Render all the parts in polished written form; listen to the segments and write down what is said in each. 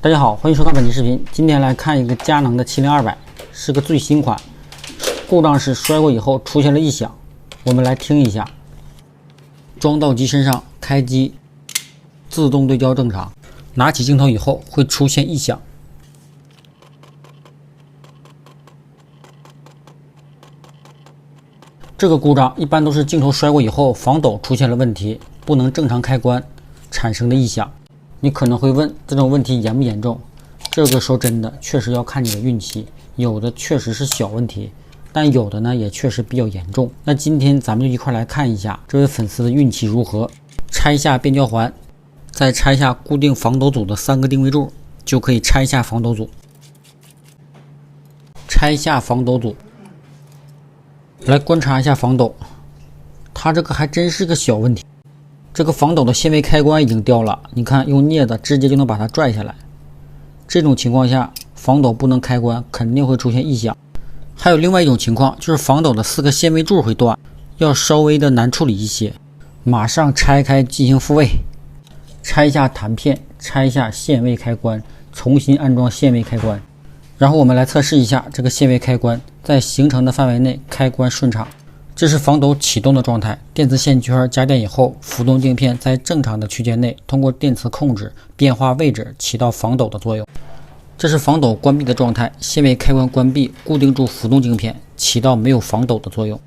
大家好，欢迎收看本期视频。今天来看一个佳能的700200，是个最新款。故障是摔过以后出现了异响，我们来听一下。装到机身上，开机，自动对焦正常。拿起镜头以后会出现异响。这个故障一般都是镜头摔过以后防抖出现了问题，不能正常开关产生的异响。你可能会问，这种问题严不严重？这个说真的，确实要看你的运气，有的确实是小问题，但有的呢也确实比较严重。那今天咱们就一块来看一下这位粉丝的运气如何。拆下变焦环，再拆下固定防抖组的3个定位柱，就可以拆下防抖组。拆下防抖组，来观察一下防抖，它这个还真是个小问题。这个防抖的限位开关已经掉了，你看用镊子直接就能把它拽下来。这种情况下，防抖不能开关，肯定会出现异响。还有另外一种情况，就是防抖的4个限位柱会断，要稍微的难处理一些。马上拆开进行复位，拆下弹片，拆下限位开关，重新安装限位开关。然后我们来测试一下这个限位开关在形成的范围内开关顺畅。这是防抖启动的状态，电磁线圈加电以后，浮动镜片在正常的区间内通过电磁控制变化位置，起到防抖的作用。这是防抖关闭的状态，限位开关关闭，固定住浮动镜片，起到没有防抖的作用。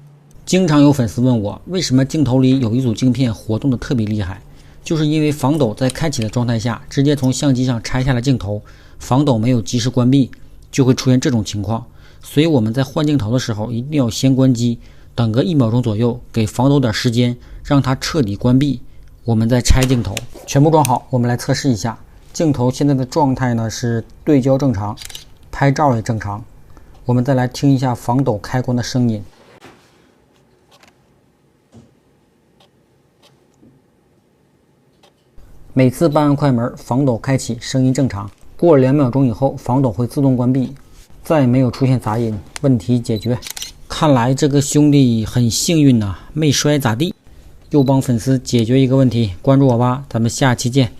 经常有粉丝问我，为什么镜头里有一组镜片活动的特别厉害？就是因为防抖在开启的状态下，直接从相机上拆下了镜头，防抖没有及时关闭，就会出现这种情况。所以我们在换镜头的时候，一定要先关机，等个1秒钟左右，给防抖点时间，让它彻底关闭，我们再拆镜头。全部装好，我们来测试一下。镜头现在的状态呢是对焦正常，拍照也正常。我们再来听一下防抖开关的声音。每次半按快门，防抖开启，声音正常。过了2秒钟以后，防抖会自动关闭，再没有出现杂音，问题解决。看来这个兄弟很幸运呐，没摔咋地，又帮粉丝解决一个问题。关注我吧，咱们下期见。